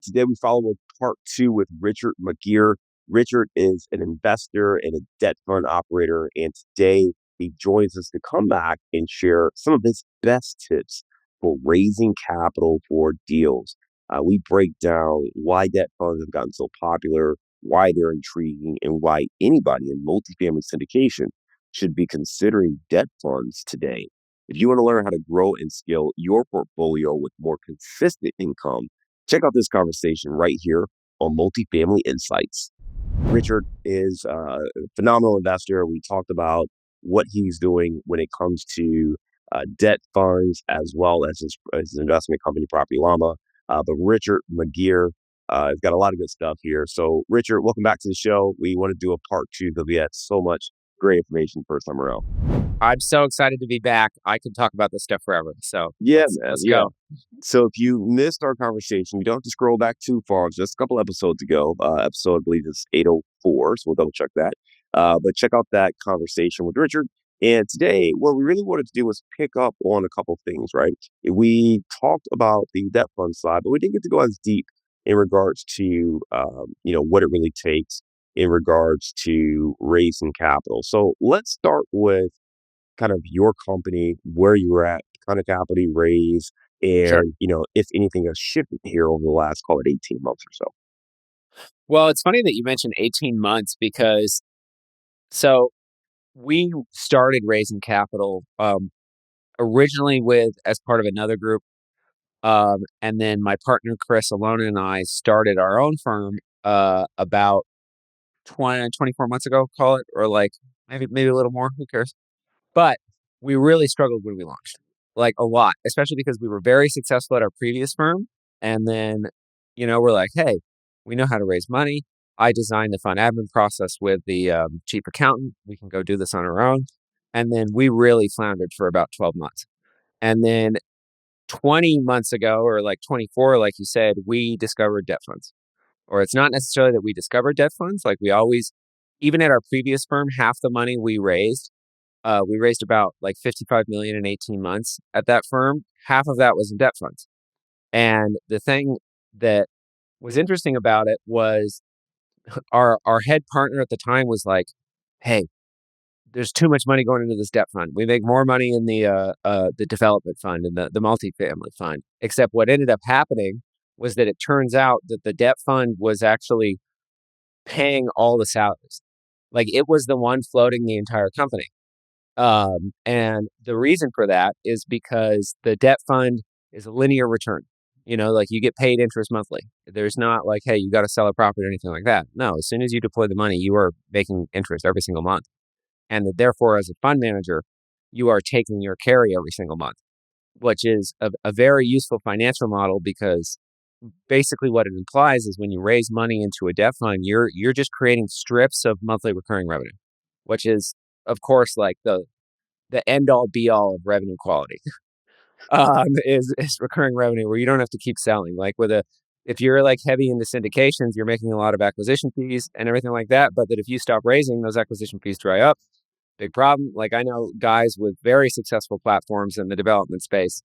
Today we follow with part two with Richard McGirr. Richard is an investor and a debt fund operator, and today he joins us to come back and share some of his best tips for raising capital for deals. We break down why debt funds have gotten so popular, why they're intriguing, and why anybody in multifamily syndication should be considering debt funds today. If you want to learn how to grow and scale your portfolio with more consistent income, check out this conversation right here on Multifamily Insights. Richard is a phenomenal investor. We talked about what he's doing when it comes to debt funds as well as his investment company, Property Llama. But Richard McGirr has got a lot of good stuff here. So, Richard, welcome back to the show. We want to do a part two because we had so much great information first time around. I'm so excited to be back. I could talk about this stuff forever. So Yeah, let's yeah. go. So if you missed our conversation, you don't have to scroll back too far. It's just a couple episodes ago. Episode, I believe, is 804. So we'll double check that. But check out that conversation with Richard. And today, what we really wanted to do was pick up on a couple things, right? We talked about the debt fund side, but we didn't get to go as deep in regards to, what it really takes in regards to raising capital. So let's start with kind of your company, where you're at, kind of capital you raise, Sure. and if anything has shifted here over the last, call it 18 months or so. Well, it's funny that you mentioned 18 months because so we started raising capital originally with as part of another group. And then my partner, Chris Alona, and I started our own firm about 24 months ago, call it, or like maybe a little more. Who cares? But we really struggled when we launched, like a lot, especially because we were very successful at our previous firm. And then, we're like, hey, we know how to raise money. I designed the fund admin process with the chief accountant. We can go do this on our own. And then we really floundered for about 12 months. And then 20 months ago, or like 24, like you said, we discovered debt funds. Or it's not necessarily that we discovered debt funds. Like we always, even at our previous firm, half the money we raised about like 55 million in 18 months at that firm. Half of that was in debt funds. And the thing that was interesting about it was our head partner at the time was like, "Hey, there's too much money going into this debt fund. We make more money in the development fund and the multifamily fund." Except what ended up happening was that it turns out that the debt fund was actually paying all the salaries. Like it was the one floating the entire company. And the reason for that is because the debt fund is a linear return. Like you get paid interest monthly. There's not like, hey, you got to sell a property or anything like that. No, as soon as you deploy the money, you are making interest every single month. And that therefore, as a fund manager, you are taking your carry every single month, which is a very useful financial model because basically what it implies is when you raise money into a debt fund, you're just creating strips of monthly recurring revenue, which is, of course, like the end all be all of revenue quality is recurring revenue where you don't have to keep selling. Like if you're like heavy into syndications, you're making a lot of acquisition fees and everything like that. But that if you stop raising, those acquisition fees dry up. Big problem. Like I know guys with very successful platforms in the development space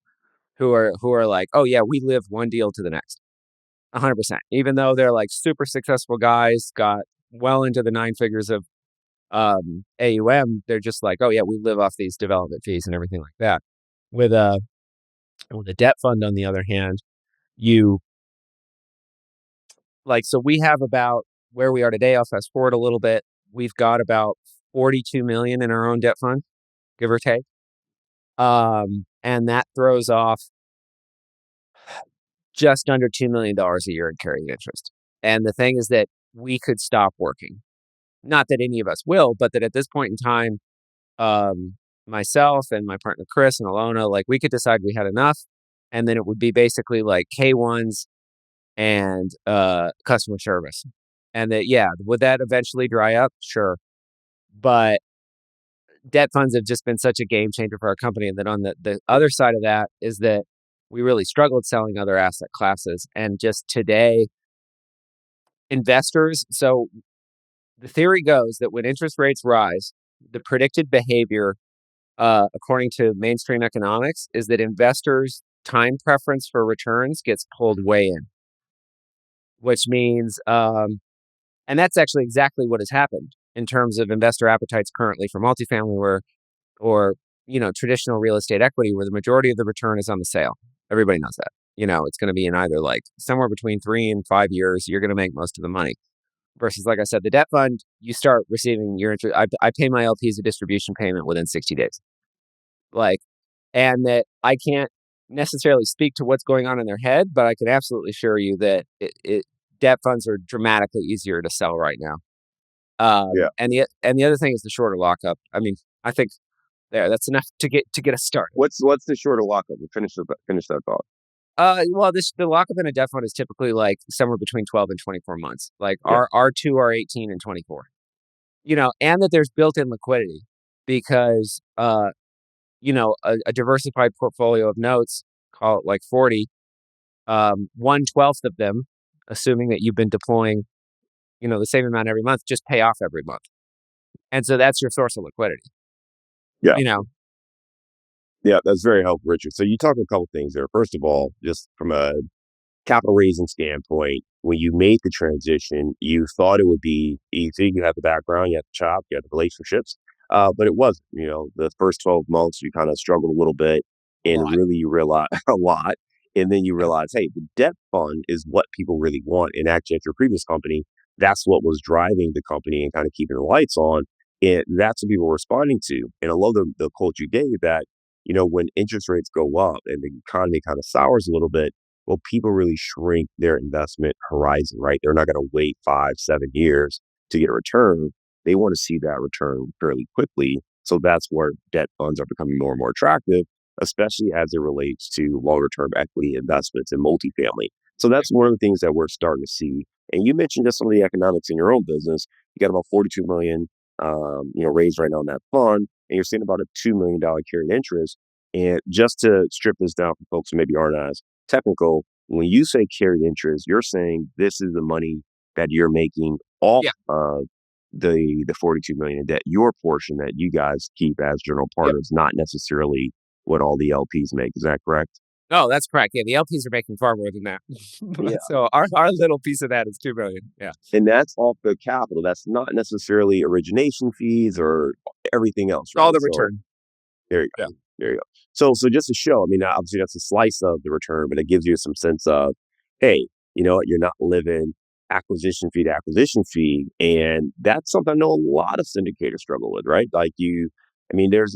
who are like, oh yeah, we live one deal to the next, 100%. Even though they're like super successful guys, got well into the nine figures of AUM, they're just like, oh yeah, we live off these development fees and everything like that. With a debt fund, on the other hand, you so we have about where we are today. I'll fast forward a little bit. We've got about 42 million in our own debt fund, give or take. And that throws off just under $2 million a year in carried interest. And the thing is that we could stop working. Not that any of us will, but that at this point in time, myself and my partner Chris and Alona, like we could decide we had enough, and then it would be basically like K1s and customer service. And that, yeah, would that eventually dry up? Sure. But debt funds have just been such a game changer for our company. And then on the other side of that is that we really struggled selling other asset classes. And just today, investors, so the theory goes that when interest rates rise, the predicted behavior, according to mainstream economics, is that investors' time preference for returns gets pulled way in. which means, and that's actually exactly what has happened in terms of investor appetites currently for multifamily, or traditional real estate equity, where the majority of the return is on the sale. Everybody knows that. It's going to be in either like somewhere between 3 and 5 years. You're going to make most of the money. Versus, like I said, the debt fund, you start receiving your interest. I pay my LPs a distribution payment within 60 days. Like, and that I can't necessarily speak to what's going on in their head, but I can absolutely assure you that debt funds are dramatically easier to sell right now. Yeah. And the other thing is the shorter lockup. I mean, I think that's enough to get us started. What's the shorter lockup? Finish that thought. Well, the lockup in a debt fund is typically like somewhere between 12 and 24 months. Like Yeah. our two are 18 and 24. And that there's built-in liquidity because a diversified portfolio of notes, call it like 40, 1/12 of them, assuming that you've been deploying, the same amount every month, just pay off every month. And so that's your source of liquidity. Yeah. You know, Yeah, that's very helpful, Richard. So you talked a couple things there. First of all, just from a capital raising standpoint, when you made the transition, you thought it would be easy. You have the background, you have the chop, you have the relationships, but it wasn't. The first 12 months, you kind of struggled a little bit, a and lot. really you realize a lot. And then you Yeah. realize, hey, the debt fund is what people really want. And actually, at your previous company, that's what was driving the company and kind of keeping the lights on. And that's what people were responding to. And I love the quote you gave that, when interest rates go up and the economy kind of sours a little bit, well, people really shrink their investment horizon, right? They're not going to wait 5, 7 years to get a return. They want to see that return fairly quickly. So that's where debt funds are becoming more and more attractive, especially as it relates to longer term equity investments in multifamily. So that's one of the things that we're starting to see. And you mentioned just some of the economics in your own business. You got about 42 million, raised right now in that fund, and you're seeing about a $2 million carried interest. And just to strip this down for folks who maybe aren't as technical, when you say carried interest, you're saying this is the money that you're making off Yeah. of the 42 million in debt, your portion that you guys keep as general Yep. partners, not necessarily what all the LPs make. Is that correct? No, that's correct. Yeah, the LPs are making far more than that. Yeah. So our little piece of that is 2 million. Yeah. And that's off the capital. That's not necessarily origination fees or everything else, All right? the So return. there you Yeah. go. There you go. So just to show, I mean, obviously that's a slice of the return, but it gives you some sense of, hey, you know what, you're not living acquisition fee to acquisition fee. And that's something I know a lot of syndicators struggle with, right? I mean, there's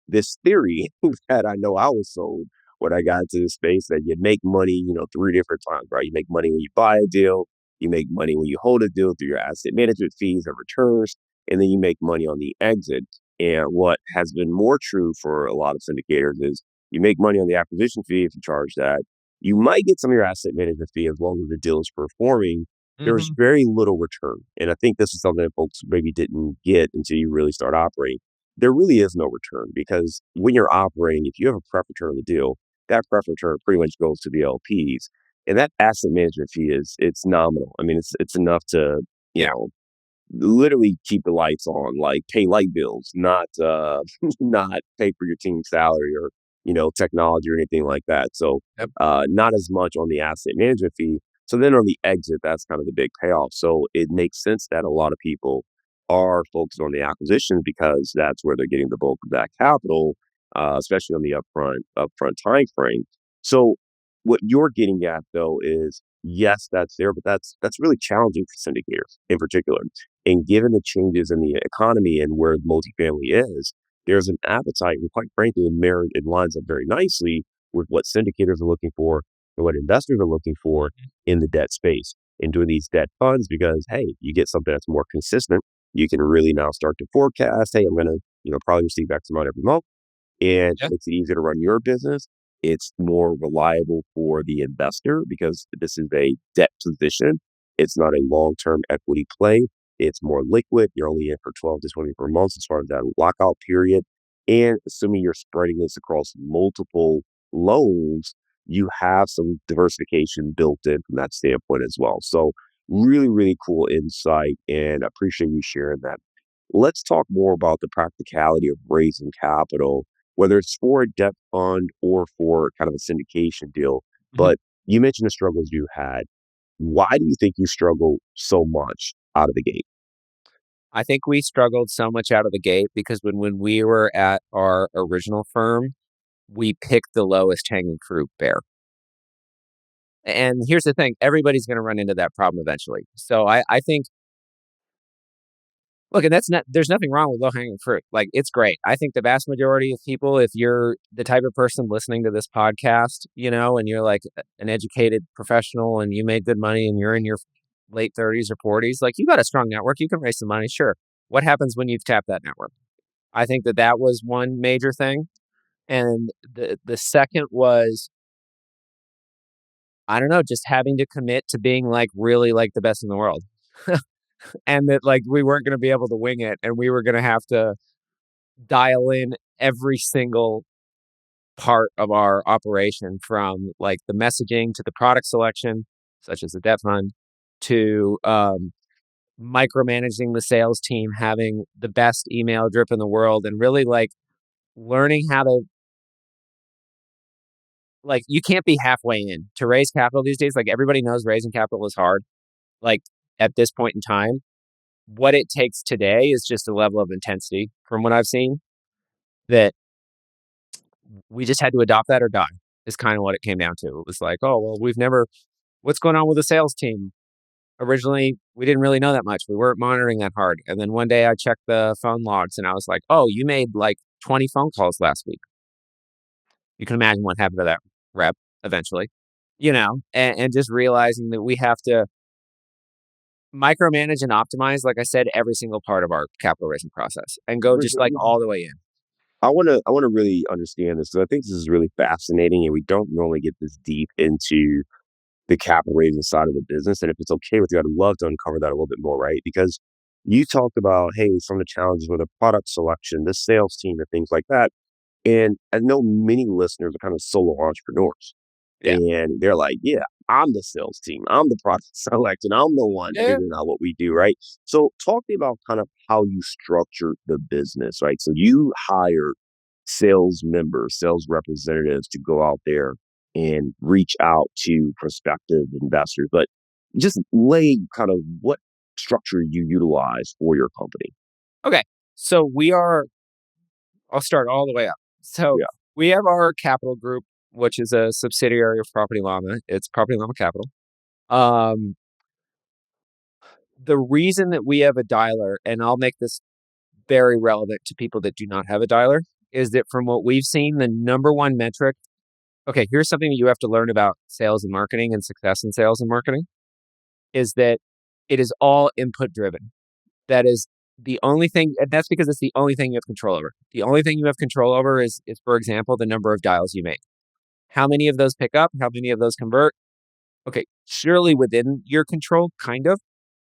this theory that I know I was sold when I got into the space that you make money, three different times, right? You make money when you buy a deal, you make money when you hold a deal through your asset management fees and returns, and then you make money on the exit. And what has been more true for a lot of syndicators is you make money on the acquisition fee if you charge that. You might get some of your asset management fee as long as the deal is performing. There's Hmm. very little return. And I think this is something that folks maybe didn't get until you really start operating. There really is no return because when you're operating, if you have a pref return on the deal, that pref return pretty much goes to the LPs. And that asset management fee it's nominal. I mean, it's enough to, you Yeah. know, literally keep the lights on, like pay light bills, not not pay for your team's salary or technology or anything like that. So Yep. not as much on the asset management fee. So then on the exit, that's kind of the big payoff. So it makes sense that a lot of people are focused on the acquisition because that's where they're getting the bulk of that capital, especially on the upfront time frame. So what you're getting at though is yes, that's there, but that's really challenging for syndicators in particular. And given the changes in the economy and where multifamily is, there's an appetite, and quite frankly, it lines up very nicely with what syndicators are looking for and what investors are looking for in the debt space and doing these debt funds because, hey, you get something that's more consistent. You can really now start to forecast, hey, I'm going to, probably receive X amount every month. And it Yeah. makes it easier to run your business. It's more reliable for the investor because this is a debt position. It's not a long-term equity play. It's more liquid. You're only in for 12 to 24 months as far as that lockout period. And assuming you're spreading this across multiple loans, you have some diversification built in from that standpoint as well. So really, really cool insight. And I appreciate you sharing that. Let's talk more about the practicality of raising capital, whether it's for a debt fund or for kind of a syndication deal. Mhm. But you mentioned the struggles you had. Why do you think you struggle so much out of the gate? I think we struggled so much out of the gate because when we were at our original firm, we picked the lowest hanging fruit bare. And here's the thing, everybody's going to run into that problem eventually. So I think, look, and that's not, there's nothing wrong with low hanging fruit. Like, it's great. I think the vast majority of people, if you're the type of person listening to this podcast, and you're like an educated professional and you made good money and you're in your late 30s or 40s, like, you got a strong network, you can raise some money. Sure. What happens when you've tapped that network? I think that was one major thing. And the second was, I don't know, just having to commit to being like really like the best in the world. And that like we weren't going to be able to wing it and we were going to have to dial in every single part of our operation, from like the messaging to the product selection, such as the debt fund, to micromanaging the sales team, having the best email drip in the world, and really like learning how to, like, you can't be halfway in to raise capital these days. Like, everybody knows raising capital is hard. Like, at this point in time, what it takes today is just a level of intensity from what I've seen that we just had to adopt that or die, is kind of what it came down to. It was like, oh, well, what's going on with the sales team? Originally, we didn't really know that much. We weren't monitoring that hard. And then one day I checked the phone logs and I was like, oh, you made like 20 phone calls last week. You can imagine what happened to that rep eventually, and just realizing that we have to micromanage and optimize, like I said, every single part of our capital raising process and go just like all the way in. I wanna really understand this because I think this is really fascinating, and we don't normally get this deep into the capital raising side of the business. And if it's okay with you, I'd love to uncover that a little bit more, right? Because you talked about, hey, some of the challenges with the product selection, the sales team, and things like that. And I know many listeners are kind of solo entrepreneurs. Yeah. And they're like, yeah, I'm the sales team. I'm the product selection. I'm the one Yeah. figuring out what we do, right? So talk to me about kind of how you structure the business, right? So you hire sales members, sales representatives to go out there and reach out to prospective investors, but just lay kind of what structure you utilize for your company. Okay. So I'll start all the way up. So Yeah. we have our capital group, which is a subsidiary of Property Llama. It's Property Llama Capital. Um, the reason that we have a dialer, and I'll make this very relevant to people that do not have a dialer, is that from what we've seen, the number one metric. Okay, here's something that you have to learn about sales and marketing and success in sales and marketing, is that it is all input driven. That is the only thing, and that's because it's the only thing you have control over. The only thing you have control over is, for example, the number of dials you make. How many of those pick up? How many of those convert? Okay, surely within your control, kind of,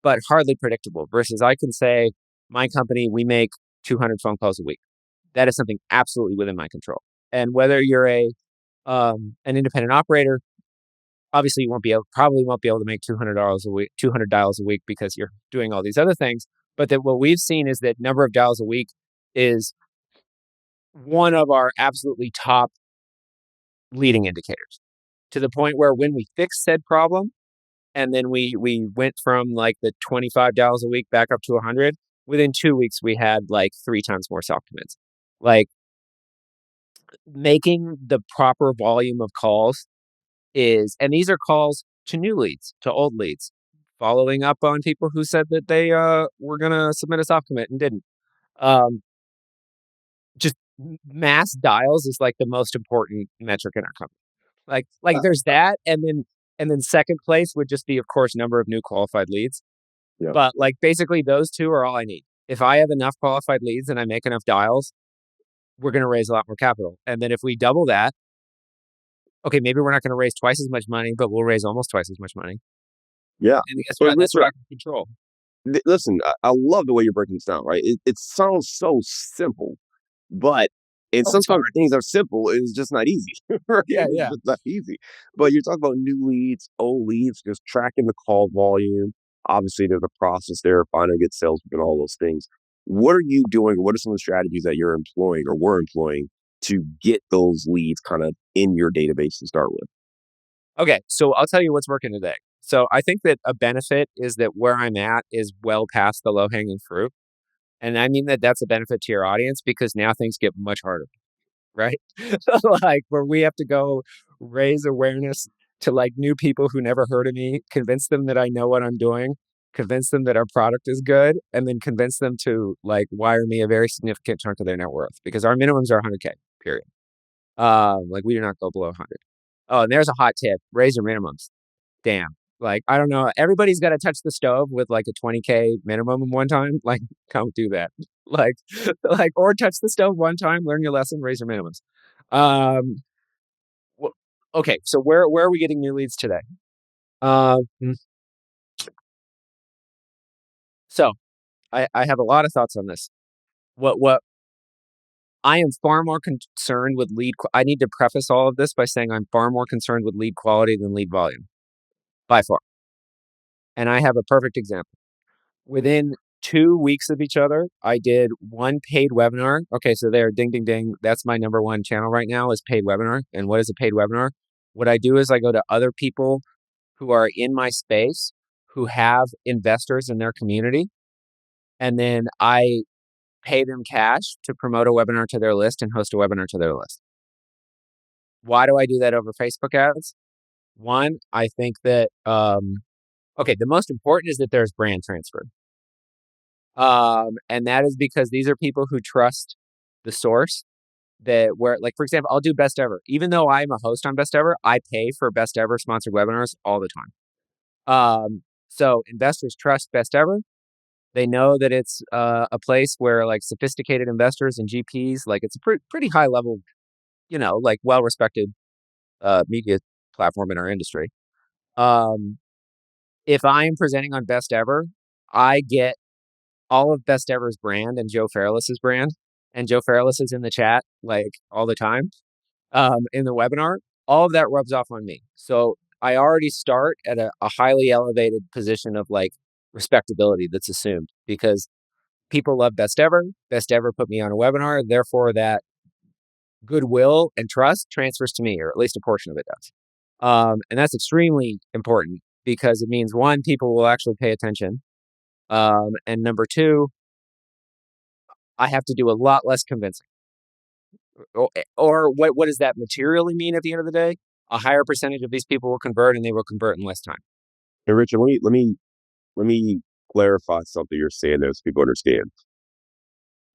but hardly predictable. Versus I can say, my company, we make 200 phone calls a week. That is something absolutely within my control. And whether you're an independent operator, obviously you probably won't be able to make $200 a week, 200 dials a week, because you're doing all these other things. But that what we've seen is that number of dials a week is one of our absolutely top leading indicators, to the point where when we fixed said problem, and then we went from like the 25 dials a week back up to 100, within 2 weeks we had like 3 times more self commits. Like, making the proper volume of calls and these are calls to new leads, to old leads, following up on people who said that they were going to submit a soft commit and didn't. Um, just mass dials is like the most important metric in our company. Like there's that, and then second place would just be, of course, number of new qualified leads. Yeah. But like basically those two are all I need. If I have enough qualified leads and I make enough dials, we're going to raise a lot more capital. And then if we double that, okay, maybe we're not going to raise twice as much money, but we'll raise almost twice as much money. Yeah. And guess But what? That's what Richard, I can control. listen, I love the way you're breaking this down, right? It sounds so simple, but and Oh, it's sometimes hard. things are simple, it's just not easy, right? Yeah, It's yeah. just not easy. But you're talking about new leads, old leads, just tracking the call volume. Obviously, there's a process there, finding good salespeople and all those things. What are you doing? What are some of the strategies that you're employing or were employing to get those leads kind of in your database to start with? Okay, so I'll tell you what's working today. So I think that a benefit is that where I'm at is well past the low hanging fruit. And I mean that that's a benefit to your audience because now things get much harder, right? Like where we have to go raise awareness to like new people who never heard of me, convince them that I know what I'm doing, convince them that our product is good, and then convince them to like wire me a very significant chunk of their net worth because our minimums are 100K, period. Like we do not go below 100. Oh, and there's a hot tip: raise your minimums. Damn. Like I don't know. Everybody's got to touch the stove with like a 20K minimum one time. Like, don't do that. Like, or touch the stove one time, learn your lesson, raise your minimums. Um, wh- okay. So where are we getting new leads today? Hmm. So I have a lot of thoughts on this. What I am far more concerned with I need to preface all of this by saying I'm far more concerned with lead quality than lead volume by far. And I have a perfect example. Within 2 weeks of each other, I did one paid webinar. Okay, so there, ding, ding, ding. That's my number one channel right now is paid webinar. And what is a paid webinar? What I do is I go to other people who are in my space who have investors in their community, and then I pay them cash to promote a webinar to their list and host a webinar to their list. Why do I do that over Facebook ads? One, I think that, okay, the most important is that there's brand transfer. And that is because these are people who trust the source that where, like, for example, I'll do best ever. Even though I'm a host on best ever, I pay for best ever sponsored webinars all the time. So investors trust best ever. They know that it's a place where like sophisticated investors and GPs, like it's a pretty high level, like well-respected media platform in our industry. If I am presenting on best ever, I get all of Best Ever's brand and Joe Fairless's brand. And Joe Fairless is in the chat like all the time in the webinar. All of that rubs off on me. So I already start at a highly elevated position of like respectability that's assumed because people love Best Ever. Best Ever put me on a webinar. Therefore, that goodwill and trust transfers to me, or at least a portion of it does. And that's extremely important because it means one, people will actually pay attention. And number two, I have to do a lot less convincing. Or what does that materially mean at the end of the day? A higher percentage of these people will convert and they will convert in less time. Hey, Richard, let me clarify something you're saying there so people understand.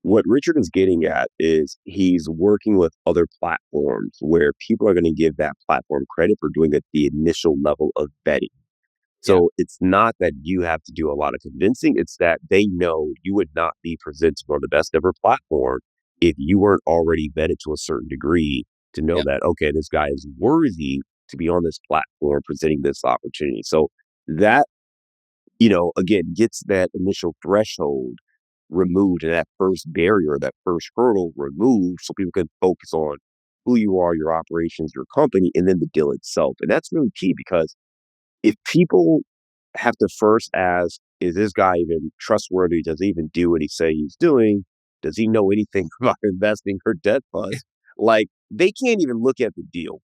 What Richard is getting at is he's working with other platforms where people are going to give that platform credit for doing the initial level of vetting. Yeah. So it's not that you have to do a lot of convincing. It's that they know you would not be presented on the best ever platform if you weren't already vetted to a certain degree to know Yeah. that, okay, this guy is worthy to be on this platform presenting this opportunity. So that, again, gets that initial threshold removed and that first barrier, that first hurdle removed so people can focus on who you are, your operations, your company, and then the deal itself. And that's really key because if people have to first ask, is this guy even trustworthy? Does he even do what he say he's doing? Does he know anything about investing or debt funds? Like they can't even look at the deal,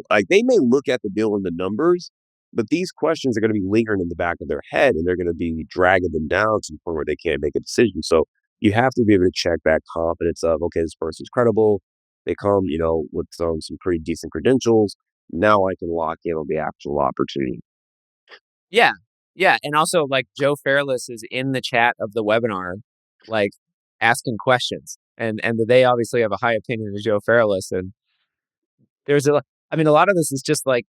like they may look at the deal and the numbers, but these questions are going to be lingering in the back of their head and they're going to be dragging them down to the point where they can't make a decision. So you have to be able to check that confidence of, okay, this person's credible. They come, with some pretty decent credentials. Now I can lock in on the actual opportunity. Yeah. Yeah. And also like Joe Fairless is in the chat of the webinar, like asking questions. And they obviously have a high opinion of Joe Fairless. And there's a lot of this is just like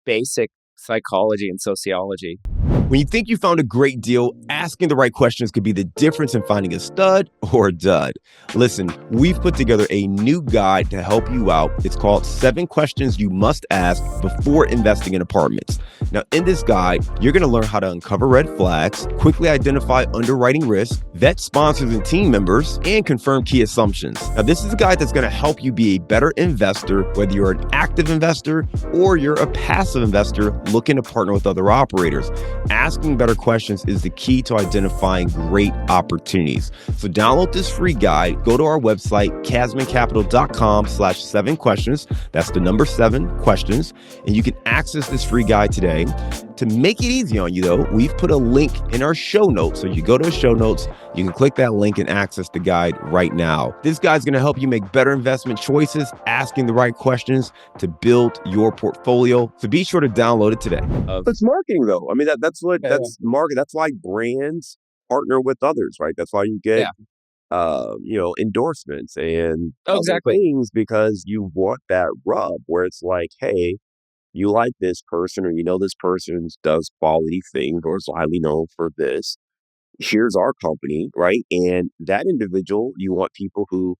basic psychology and sociology. When you think you found a great deal, asking the right questions could be the difference in finding a stud or a dud. Listen, we've put together a new guide to help you out. It's called 7 Questions You Must Ask Before Investing in Apartments. Now, in this guide, you're going to learn how to uncover red flags, quickly identify underwriting risk, vet sponsors and team members, and confirm key assumptions. Now, this is a guide that's going to help you be a better investor, whether you're an active investor or you're a passive investor looking to partner with other operators. Asking better questions is the key to identifying great opportunities. So download this free guide. Go to our website, casmoncapital.com/7 questions. That's the number 7 questions. And you can access this free guide today. To make it easy on you, though, we've put a link in our show notes. So you go to the show notes, you can click that link and access the guide right now. This guide's going to help you make better investment choices, asking the right questions to build your portfolio. So be sure to download it today. It's marketing, though. I mean, that's market. That's why brands partner with others, right? That's why you get, endorsements and other things, because you want that rub where it's like, hey, you like this person, or this person does quality things or is highly known for this. Here's our company, right? And that individual, you want people who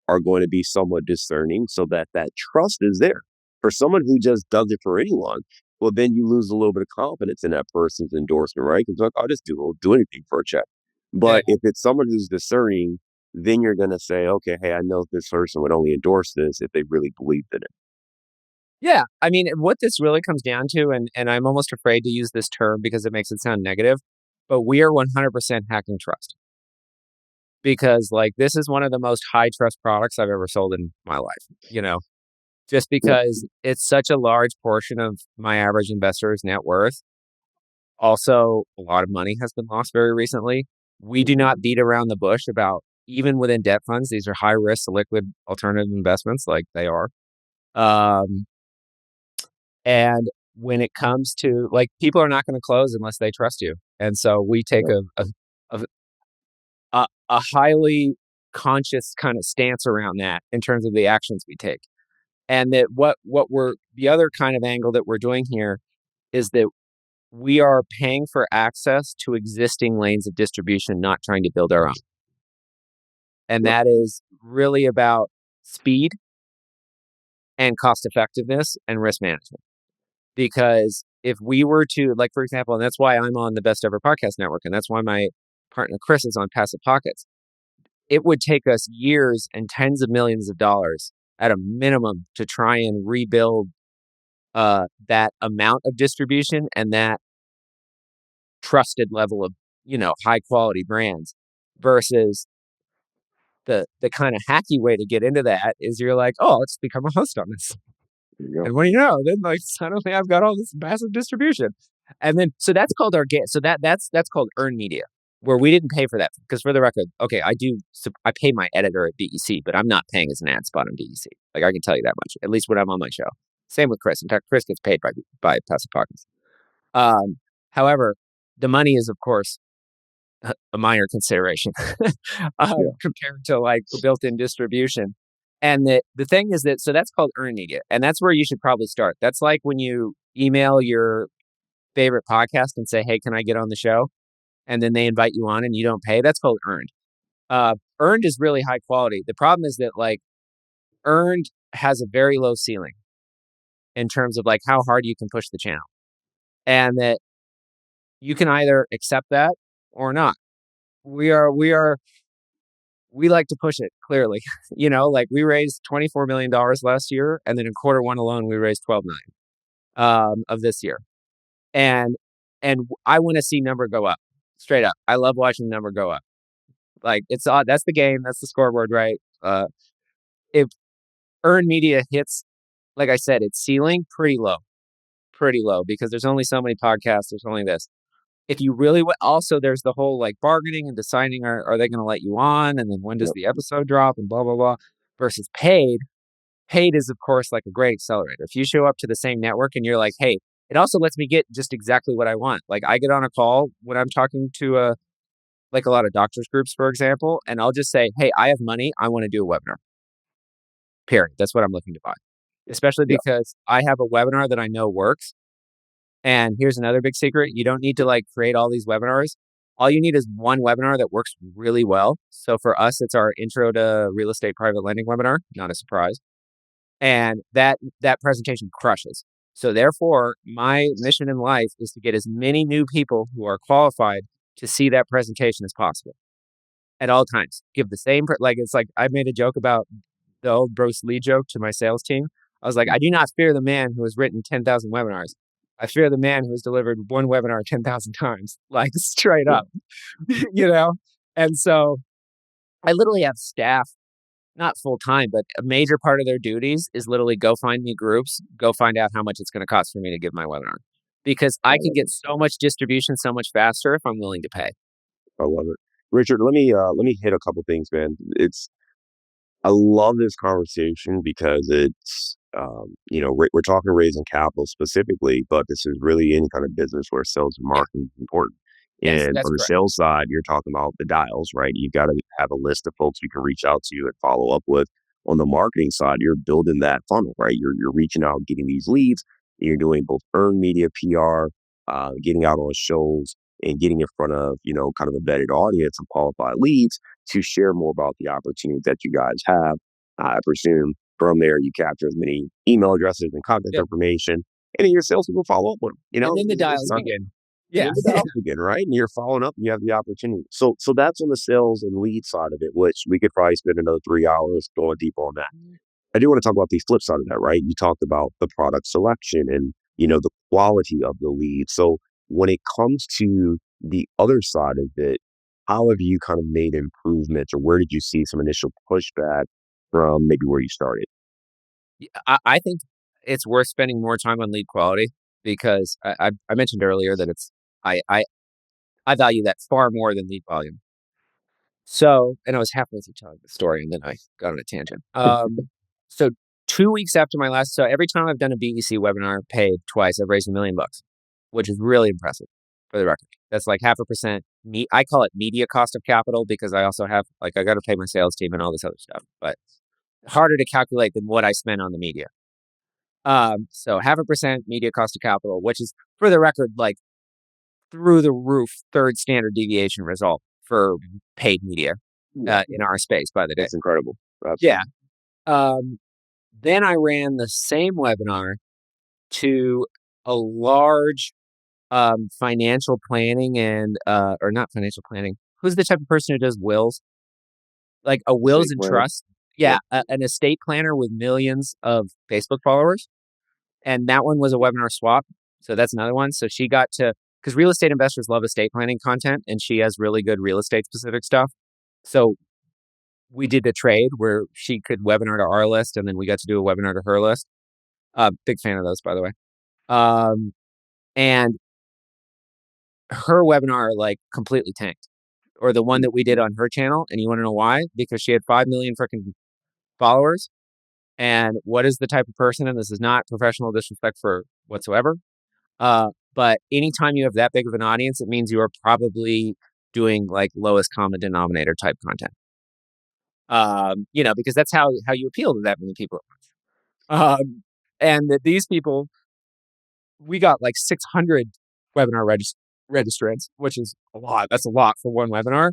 are going to be somewhat discerning so that that trust is there. For someone who just does it for anyone, well, then you lose a little bit of confidence in that person's endorsement, right? Because like, I'll just do anything for a check. But if it's someone who's discerning, then you're going to say, okay, hey, I know this person would only endorse this if they really believed in it. Yeah. I mean, what this really comes down to, and I'm almost afraid to use this term because it makes it sound negative, but we are 100% hacking trust. Because this is one of the most high trust products I've ever sold in my life, just because it's such a large portion of my average investor's net worth. Also, a lot of money has been lost very recently. We do not beat around the bush about, even within debt funds, these are high risk, liquid alternative investments, like they are. And when it comes to people are not going to close unless they trust you. And so we take a highly conscious kind of stance around that in terms of the actions we take. And that the other kind of angle that we're doing here is that we are paying for access to existing lanes of distribution, not trying to build our own. And that is really about speed and cost effectiveness and risk management. Because if we were to, for example, and that's why I'm on the Best Ever Podcast Network, and that's why my partner Chris is on Passive Pockets, it would take us years and tens of millions of dollars at a minimum to try and rebuild that amount of distribution and that trusted level of, high quality brands, versus the kind of hacky way to get into that is you're like, oh, let's become a host on this. And what do you know? Then suddenly I've got all this massive distribution. And then, so that's called our game. So that's called earned media, where we didn't pay for that. Because for the record, okay, I pay my editor at BEC, but I'm not paying as an ad spot on BEC. I can tell you that much, at least when I'm on my show. Same with Chris. In fact, Chris gets paid by Passive Pockets. However, the money is, of course, a minor consideration compared to built-in distribution. And the thing is that, so that's called earned media. And that's where you should probably start. That's like when you email your favorite podcast and say, hey, can I get on the show? And then they invite you on and you don't pay. That's called earned. Earned is really high quality. The problem is that earned has a very low ceiling in terms of how hard you can push the channel. And that you can either accept that or not. We like to push it, clearly. We raised $24 million last year, and then in Q1 alone, we raised $12 million of this year. And I want to see number go up, straight up. I love watching the number go up. It's odd. That's the game. That's the scoreboard, right? If earned media hits, like I said, it's ceiling pretty low, because there's only so many podcasts. There's only this. If you really also, there's the whole bargaining and deciding, are they going to let you on? And then when does the episode drop and blah, blah, blah, versus paid. Paid is, of course, a great accelerator. If you show up to the same network and you're like, hey, it also lets me get just exactly what I want. I get on a call when I'm talking to a lot of doctors groups, for example, and I'll just say, hey, I have money. I want to do a webinar. Period. That's what I'm looking to buy. Especially because I have a webinar that I know works. And here's another big secret. You don't need to create all these webinars. All you need is one webinar that works really well. So for us, it's our Intro to Real Estate Private Lending webinar. Not a surprise. And that presentation crushes. So therefore, my mission in life is to get as many new people who are qualified to see that presentation as possible at all times. Give the same, I made a joke about the old Bruce Lee joke to my sales team. I was like, I do not fear the man who has written 10,000 webinars. I fear the man who has delivered one webinar 10,000 times, straight up, And so I literally have staff, not full time, but a major part of their duties is literally go find me groups, go find out how much it's going to cost for me to give my webinar. because I I could love get it. so much distribution so much faster if I'm willing to pay. I love it. Richard, let me hit a couple things, man. I love this conversation because it's, we're talking raising capital specifically, but this is really any kind of business where sales and Yeah. marketing is important. Yes, And that's on the correct. sales side, you're talking about the dials, right? You've got to have a list of folks you can reach out to and follow up with. On the marketing side, you're building that funnel, right? You're reaching out, getting these leads. You're doing both earned media, PR, getting out on shows, and getting in front of, kind of a vetted audience of qualified leads to share more about the opportunities that you guys have. I presume from there you capture as many email addresses and contact Yep. information, and then your salespeople follow up with them. And then the It's dials not, begin. and Yeah. then the dials begin, right? And you're following up, and you have the opportunity. So that's on the sales and lead side of it, which we could probably spend another 3 hours going deep on that. I do want to talk about the flip side of that, right? You talked about the product selection and, the quality of the lead. So when it comes to the other side of it, how have you kind of made improvements or where did you see some initial pushback from maybe where you started? I think it's worth spending more time on lead quality because I mentioned earlier that I, I, I value that far more than lead volume. So, and I was halfway through telling the story and then I got on a tangent. So 2 weeks after my last, so every time I've done a BEC webinar paid twice, I've raised $1 million, which is really impressive for the record. That's like 0.5%. I call it media cost of capital because I also have, like, I got to pay my sales team and all this other stuff, but harder to calculate than what I spent on the media. So 0.5% media cost of capital, which is, for the record, like through the roof, third standard deviation result for paid media Yeah, in our space by the day. that's incredible. Yeah. Absolutely. Um, then I ran the same webinar to a large financial planning and or not financial planning. Who's the type of person who does wills? Like a wills Estate and planner. trust. Yeah, Yep. an estate planner with millions of Facebook followers. And that one was a webinar swap. So that's another one. So she got to, because real estate investors love estate planning content and she has really good real estate specific stuff. So we did a trade where she could webinar to our list and then we got to do a webinar to her list. Big fan of those, by the way. And her webinar like completely tanked, or the one that we did on her channel. And you want to know why? Because she had 5 million freaking followers. And what is the type of person? And this is not professional disrespect for whatsoever. But anytime you have that big of an audience, it means you are probably doing like lowest common denominator type content. Because that's how you appeal to that many people at once. And that these people, we got like 600 webinar registrants, which is a lot. That's a lot for one webinar.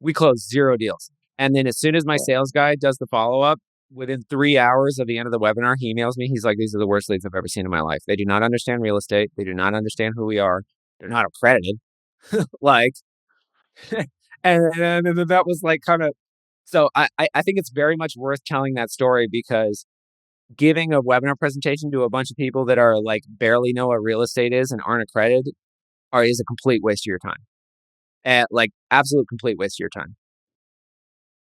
We closed 0 deals. And then as soon as my sales guy does the follow up, within 3 hours of the end of the webinar, he emails me. He's like, "These are the worst leads I've ever seen in my life. They do not understand real estate. They do not understand who we are. They're not accredited." Like, and then that was like kind of, so I think it's very much worth telling that story because giving a webinar presentation to a bunch of people that are like barely know what real estate is and aren't accredited is a complete waste of your time. And like absolute complete waste of your time.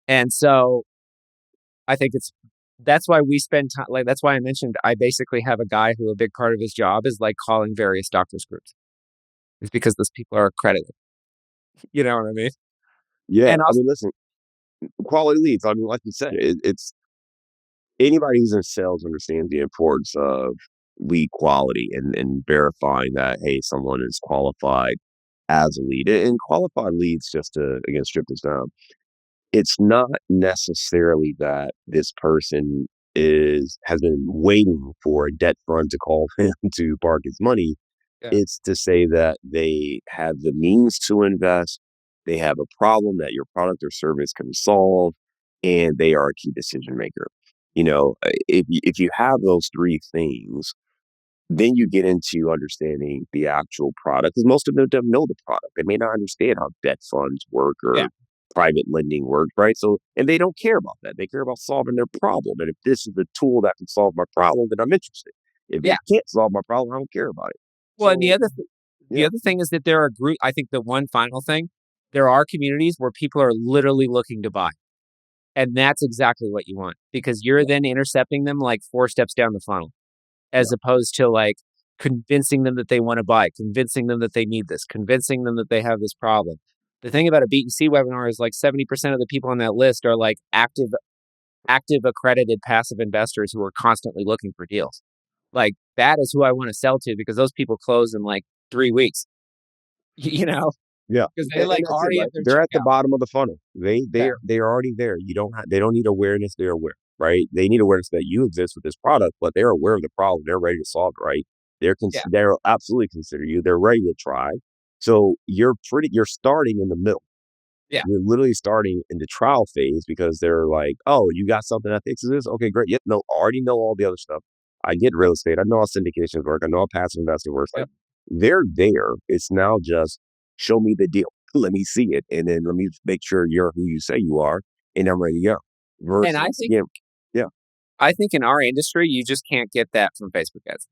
And so I think that's why we spend time, like that's why I mentioned I basically have a guy who a big part of his job is like calling various doctors groups. It's because those people are accredited. You know what I mean? Yeah. And I also, mean, listen, quality leads. I mean, like you said, it's anybody who's in sales understands the importance of lead quality and verifying that, hey, someone is qualified as a lead. And qualified leads, just to again strip this down, it's not necessarily that this person has been waiting for a debt fund to call him to park his money. yeah, It's to say that they have the means to invest, they have a problem that your product or service can solve, and they are a key decision maker. If you have those three things, then you get into understanding the actual product because most of them don't know the product. They may not understand how debt funds work yeah, or private lending works, right? So, and they don't care about that. They care about solving their problem. And if this is the tool that can solve my problem, then I'm interested. If it yeah. can't solve my problem, I don't care about it. Well, and So, the yeah, other thing is that there are group. I think the one final thing, there are communities where people are literally looking to buy. And that's exactly what you want because you're yeah, then intercepting them like 4 steps down the funnel, yeah, as opposed to like convincing them that they want to buy, convincing them that they need this, convincing them that they have this problem. The thing about a BEC webinar is like 70% of the people on that list are like active accredited passive investors who are constantly looking for deals. Like that is who I want to sell to because those people close in like 3 weeks, you know, Yeah, because they like and that's it, already have right? their They're at the checkout. bottom of the funnel. Yeah. They're already there. They don't need awareness. They're aware, right? They need awareness that you exist with this product, but they're aware of the problem. They're ready to solve it, right? Yeah. They're absolutely consider you. They're ready to try. So you're starting in the middle. Yeah. You're literally starting in the trial phase because they're like, oh, you got something that fixes this? Okay, great. Yep, no, already know all the other stuff. I get real estate. I know how syndications work. I know how passive investing works. Like Yep. they're there. It's now just show me the deal. Let me see it. And then let me make sure you're who you say you are. And I'm ready to go. And I Versus think again, yeah. in our industry, you just can't get that from Facebook ads.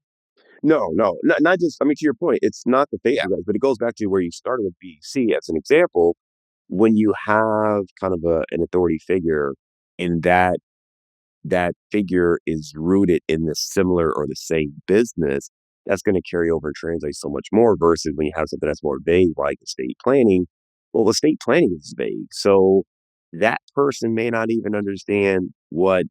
No, not just, I mean, to your point, it's not the Yeah. Facebook guys, but it goes back to where you started with BC as an example. When you have kind of an authority figure in that figure is rooted in the similar or the same business, that's going to carry over and translate so much more versus when you have something that's more vague, like estate planning. Well, estate planning is vague. So that person may not even understand what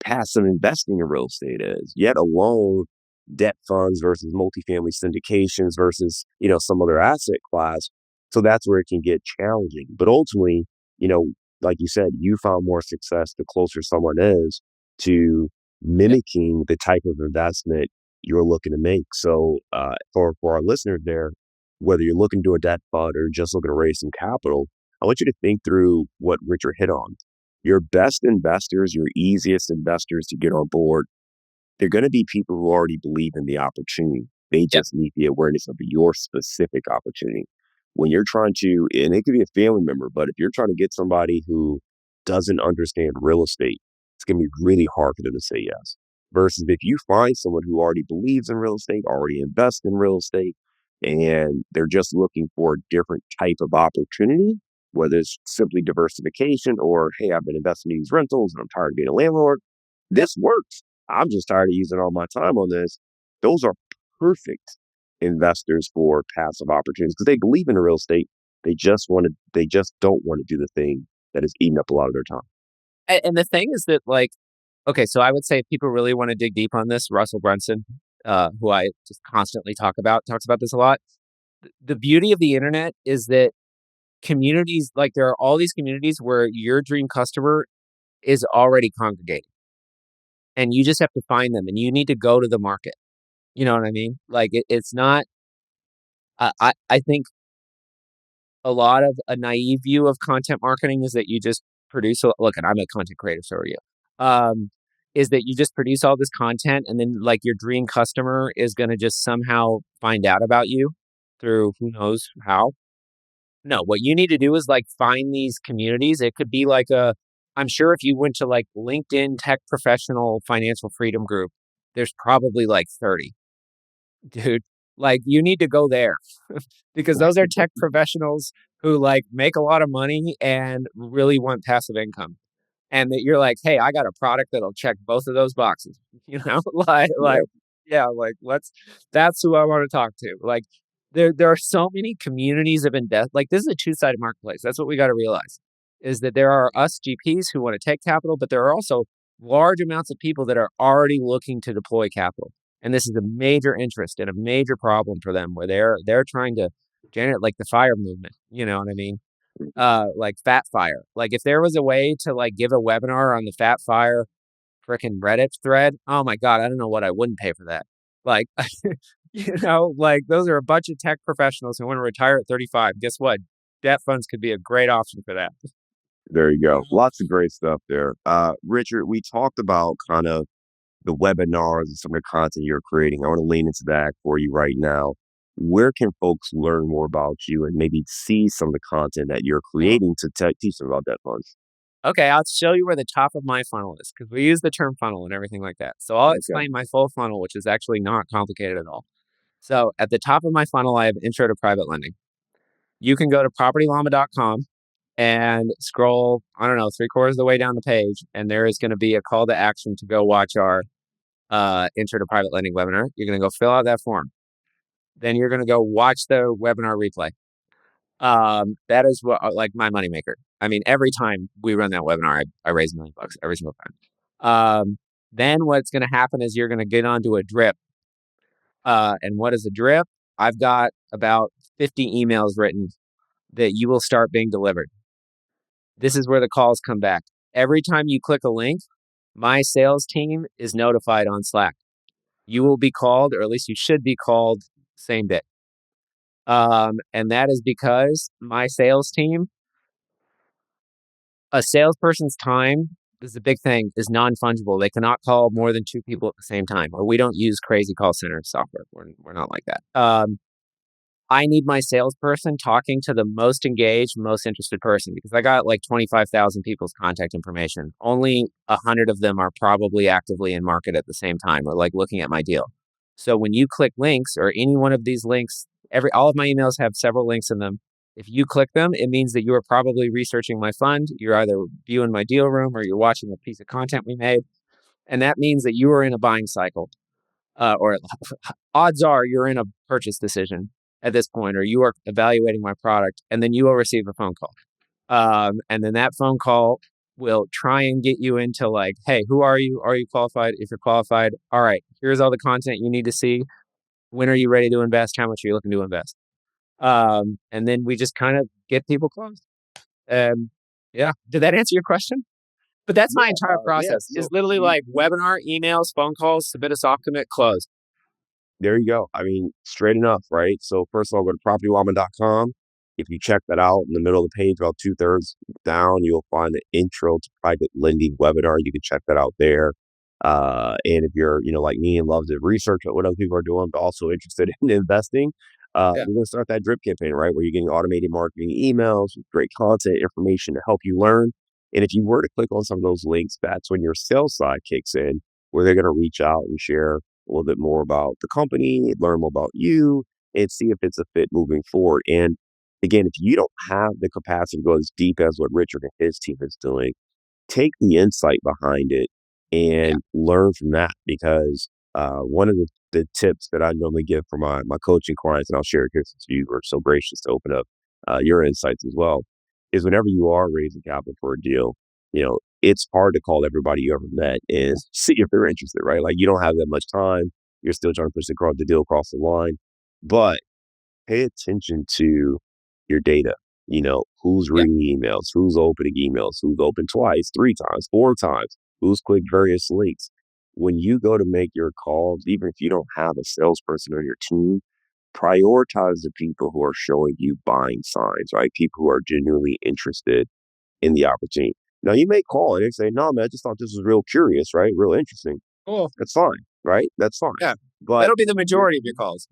passive investing in real estate is, yet alone debt funds versus multifamily syndications versus, some other asset class. So that's where it can get challenging. But ultimately, you know, like you said, you found more success the closer someone is to Yep. mimicking the type of investment you're looking to make. So for our listeners there, whether you're looking to do a debt fund or just looking to raise some capital, I want you to think through what Richard hit on. Your best investors, your easiest investors to get on board, they're going to be people who already believe in the opportunity. They Yep. just need the awareness of your specific opportunity. When you're trying to, and it could be a family member, but if you're trying to get somebody who doesn't understand real estate, it's going to be really hard for them to say yes. Versus if you find someone who already believes in real estate, already invests in real estate, and they're just looking for a different type of opportunity, whether it's simply diversification or, hey, I've been investing in these rentals and I'm tired of being a landlord. Yep. This works. I'm just tired of using all my time on this. Those are perfect investors for passive opportunities because they believe in the real estate. They just don't want to do the thing that is eating up a lot of their time. And the thing is that like, okay, so I would say if people really want to dig deep on this, Russell Brunson, who I just constantly talks about this a lot. The beauty of the internet is that communities, like there are all these communities where your dream customer is already congregating and you just have to find them and you need to go to the market. You know what I mean? Like it's not, I think a lot of a naive view of content marketing is that you just look, and I'm a content creator, so are you. Is that you just produce all this content and then like your dream customer is going to just somehow find out about you through who knows how. No, what you need to do is like find these communities. It could be like I'm sure if you went to like LinkedIn Tech Professional Financial Freedom Group, there's probably like 30. Dude, like you need to go there because those are tech professionals who like make a lot of money and really want passive income. And that you're like, hey, I got a product that'll check both of those boxes. You know, like, Yep. yeah, like that's who I want to talk to. Like there are so many communities of invest. Like this is a two-sided marketplace. That's what we got to realize is that there are us GPs who want to take capital, but there are also large amounts of people that are already looking to deploy capital. And this is a major interest and a major problem for them where they're trying to generate like the fire movement. You know what I mean? Like Fat Fire. Like if there was a way to like give a webinar on the Fat Fire freaking Reddit thread, oh my God, I don't know what I wouldn't pay for that. Like, like those are a bunch of tech professionals who want to retire at 35. Guess what? Debt funds could be a great option for that. There you go. Lots of great stuff there. Richard, we talked about kind of the webinars and some of the content you're creating. I want to lean into that for you right now. Where can folks learn more about you and maybe see some of the content that you're creating to teach them about debt funds? Okay, I'll show you where the top of my funnel is because we use the term funnel and everything like that. So I'll Okay. explain my full funnel, which is actually not complicated at all. So at the top of my funnel, I have intro to private lending. You can go to propertyllama.com and scroll, I don't know, three-quarters of the way down the page, and there is going to be a call to action to go watch our entered a private lending webinar. You're going to go fill out that form. Then you're going to go watch the webinar replay. That is what, like, my moneymaker. I mean, every time we run that webinar, I raise $1 million every single time. Then what's going to happen is you're going to get onto a drip. And what is a drip? I've got about 50 emails written that you will start being delivered. This is where the calls come back. Every time you click a link, my sales team is notified on Slack. You will be called, or at least you should be called, same day. And that is because my sales team, a salesperson's time, this is a big thing, is non-fungible. They cannot call more than 2 people at the same time, or we don't use crazy call center software. We're not like that. I need my salesperson talking to the most engaged, most interested person, because I got like 25,000 people's contact information. Only 100 of them are probably actively in market at the same time or like looking at my deal. So when you click links, or any one of these links, all of my emails have several links in them. If you click them, it means that you are probably researching my fund. You're either viewing my deal room, or you're watching a piece of content we made. And that means that you are in a buying cycle, or odds are you're in a purchase decision at this point, or you are evaluating my product, and then you will receive a phone call. And then that phone call will try and get you into like, hey, who are you? Are you qualified? If you're qualified, all right, here's all the content you need to see. When are you ready to invest? How much are you looking to invest? And then we just kind of get people closed. Yeah. Did that answer your question? But that's my entire process. Is literally like webinar, emails, phone calls, submit a soft commit, close. There you go. I mean, straight enough, right? So first of all, go to propertyllama.com. If you check that out, in the middle of the page, about 2/3 down, you'll find the intro to private lending webinar. You can check that out there. And if you're, like me and love to research what other people are doing, but also interested in investing, we're going to start that drip campaign, right? Where you're getting automated marketing emails with great content, information to help you learn. And if you were to click on some of those links, that's when your sales side kicks in, where they're going to reach out and share a little bit more about the company, learn more about you, and see if it's a fit moving forward. And again, if you don't have the capacity to go as deep as what Richard and his team is doing, take the insight behind it and learn from that. Because one of the tips that I normally give for my coaching clients, and I'll share it here since you were so gracious to open up your insights as well, is whenever you are raising capital for a deal, it's hard to call everybody you ever met and see if they're interested, right? Like, you don't have that much time. You're still trying to push the deal across the line. But pay attention to your data. Who's reading emails, who's opening emails, who's opened twice, 3 times, 4 times, who's clicked various links. When you go to make your calls, even if you don't have a salesperson on your team, prioritize the people who are showing you buying signs, right? People who are genuinely interested in the opportunity. Now, you may call and they say, no, man, I just thought this was real curious, right? Real interesting. Cool. That's fine, right? That's fine. Yeah. But that'll be the majority of your calls.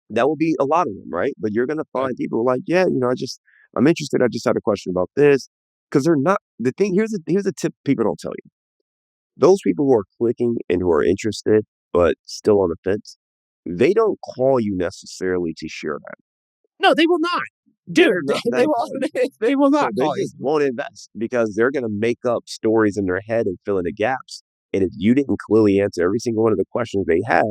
That will be a lot of them, right? But you're going to find people who are like, I'm interested. I just had a question about this. Because they're not, the thing, here's a tip people don't tell you. Those people who are clicking and who are interested, but still on the fence, they don't call you necessarily to share that. No, they will not. Dude, they will not They call you. just won't invest because they're going to make up stories in their head and fill in the gaps. And if you didn't clearly answer every single one of the questions they had,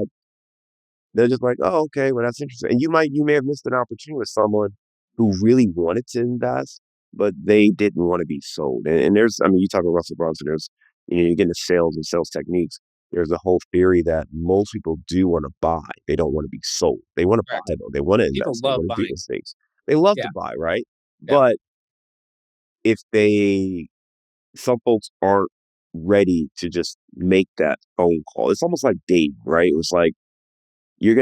they're just like, oh, okay, well, that's interesting. And you may have missed an opportunity with someone who really wanted to invest, but they didn't want to be sold. And you talk about Russell Brunson, you get into sales and sales techniques. There's a whole theory that most people do want to buy. They don't want to be sold. They want to buy, though. They want to invest. They want to do these things. They love to buy, right? Yeah. But if some folks aren't ready to just make that phone call. It's almost like dating, right? It was like, you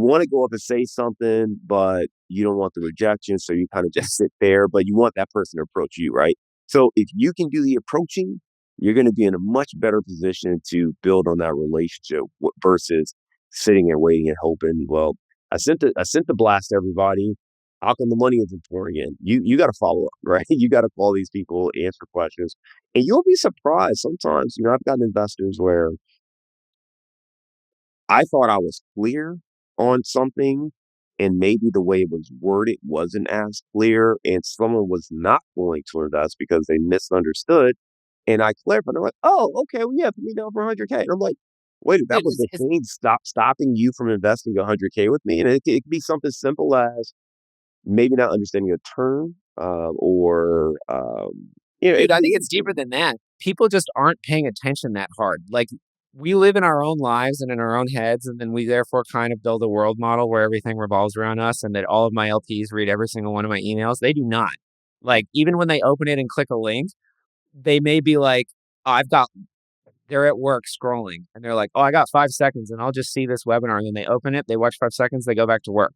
want to go up and say something, but you don't want the rejection. So you kind of just sit there, but you want that person to approach you, right? So if you can do the approaching, you're going to be in a much better position to build on that relationship versus sitting and waiting and hoping. Well, I sent the blast to everybody. How come the money isn't pouring in? You got to follow up, right? You got to call these people, answer questions, and you'll be surprised. Sometimes, I've gotten investors where I thought I was clear on something, and maybe the way it was worded wasn't as clear, and someone was not going to invest because they misunderstood. And I clarified. They're like, "Oh, okay, well, yeah, put me down for 100K." And I'm like, Wait, that Dude, was the thing stopping you from investing 100K with me? And it could be something simple as maybe not understanding a term, or, it dude, I could think be it's deeper than that. People just aren't paying attention that hard. Like, we live in our own lives and in our own heads, and then we therefore kind of build a world model where everything revolves around us and that all of my LPs read every single one of my emails. They do not. Like, even when they open it and click a link, they may be like, "Oh, they're at work scrolling and they're like, oh, I got 5 seconds and I'll just see this webinar." And then they open it, they watch 5 seconds, they go back to work.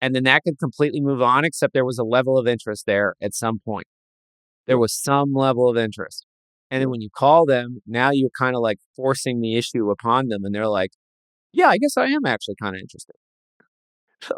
And then that could completely move on, except there was a level of interest there at some point. There Yeah, was some level of interest. And then yeah, when you call them, now you're kind of like forcing the issue upon them. And they're like, yeah, I guess I am actually kind of interested.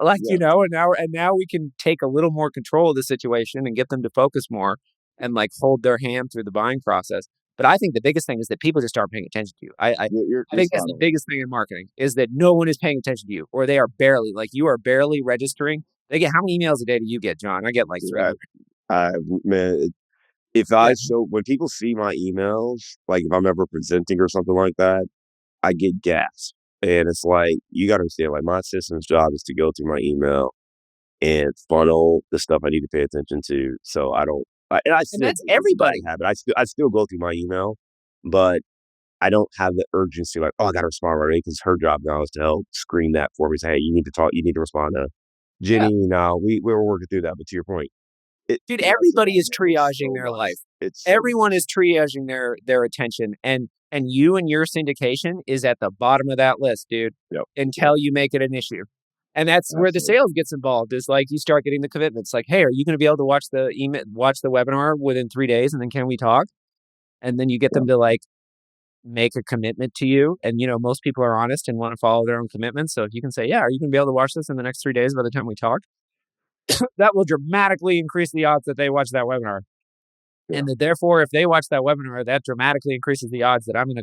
Like, yeah, and now we can take a little more control of the situation and get them to focus more and like hold their hand through the buying process. But I think the biggest thing is that people just aren't paying attention to you. I you're think that's spot the on. biggest thing in marketing is that no one is paying attention to you, or they are barely, like, you are barely registering. They get, how many emails a day do you get, John? I get like I 300. I man, if I Like, show when people see my emails, like, if I'm ever presenting or something like that, I get gas. And it's like, you gotta understand, like, my assistant's job is to go through my email and funnel the stuff I need to pay attention to, so I don't and I and still that's do, it's a bad everybody. habit. I still go through my email, but I don't have the urgency like, "Oh, I gotta respond right away," because her job now is to help screen that for me, say, "Hey, you need to talk, you need to respond to Yeah. Jenny." Now we were working through that, but to your point, Dude, it messes everybody up, is man. It's triaging so their much. life. It's so Everyone much. is triaging their attention, and you and your syndication is at the bottom of that list, dude, Yep, yep, until you make it an issue. And that's where the absolutely. sales gets involved, is like you start getting the commitments like, "Hey, are you gonna be able to watch the webinar within 3 days, and then can we talk?" And then you get Yep, them to, like, make a commitment to you, and, most people are honest and wanna follow their own commitments, so if you can say, "Yeah, are you gonna be able to watch this in the next 3 days by the time we talk?" That will dramatically increase the odds that they watch that webinar. yeah, And that therefore, if they watch that webinar, that dramatically increases the odds that I'm gonna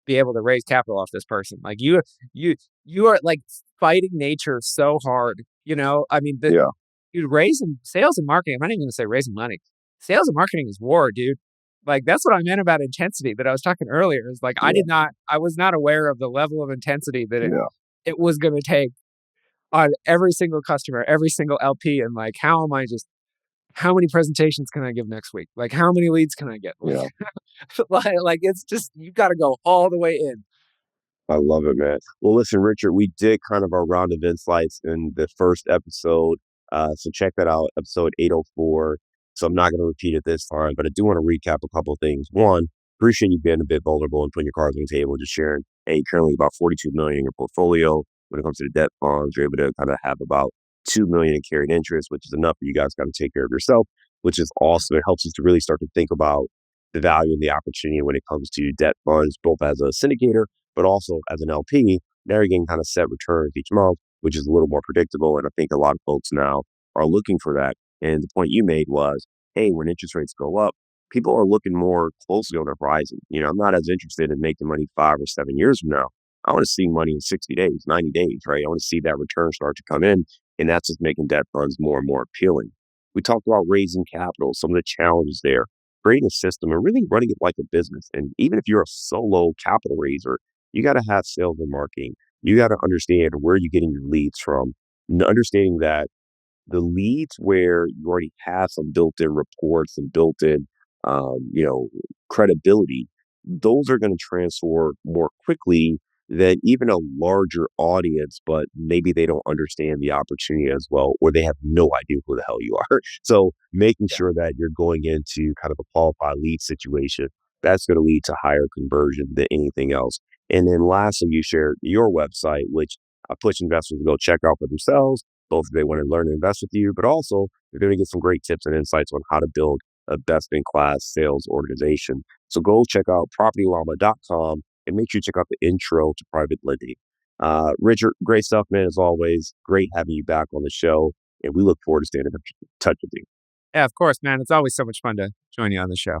be able to raise capital off this person. Like, you you are, like, fighting nature so hard, I mean, yeah, dude, raising sales and marketing, I'm not even gonna say raising money. Sales and marketing is war, dude. Like, that's what I meant about intensity that I was talking earlier, is like, yeah, I was not aware of the level of intensity that yeah, it was gonna take on every single customer, every single LP, and, like, how many presentations can I give next week? Like, how many leads can I get? yeah. Like, it's just, you gotta go all the way in. I love it, man. Well, listen, Richard, we did kind of our round of insights in the first episode. So check that out, episode 804. So I'm not going to repeat it this time, but I do want to recap a couple of things. One, appreciate you being a bit vulnerable and putting your cards on the table, just sharing, hey, currently about 42 million in your portfolio. When it comes to the debt funds, you're able to kind of have about 2 million in carried interest, which is enough for you guys to kind of take care of yourself, which is awesome. It helps us to really start to think about the value and the opportunity when it comes to debt funds, both as a syndicator but also as an LP, now you're getting kind of set returns each month, which is a little more predictable. And I think a lot of folks now are looking for that. And the point you made was, hey, when interest rates go up, people are looking more closely on the horizon. I'm not as interested in making money 5 or 7 years from now. I want to see money in 60 days, 90 days, right? I want to see that return start to come in. And that's just making debt funds more and more appealing. We talked about raising capital, some of the challenges there, creating a system and really running it like a business. And even if you're a solo capital raiser, you got to have sales and marketing. You got to understand where you're getting your leads from, and understanding that the leads where you already have some built-in reports and built-in, um, you know, credibility, those are going to transfer more quickly than even a larger audience, but maybe they don't understand the opportunity as well, or they have no idea who the hell you are. So making Yeah. sure that you're going into kind of a qualified lead situation, that's going to lead to higher conversion than anything else. And then lastly, you shared your website, which I push investors to go check out for themselves, both if they want to learn to invest with you, but also you're going to get some great tips and insights on how to build a best in class sales organization. So go check out propertyllama.com and make sure you check out the intro to private lending. Richard, great stuff, man, as always. Great having you back on the show. And we look forward to staying in touch with you. Yeah, of course, man. It's always so much fun to join you on the show.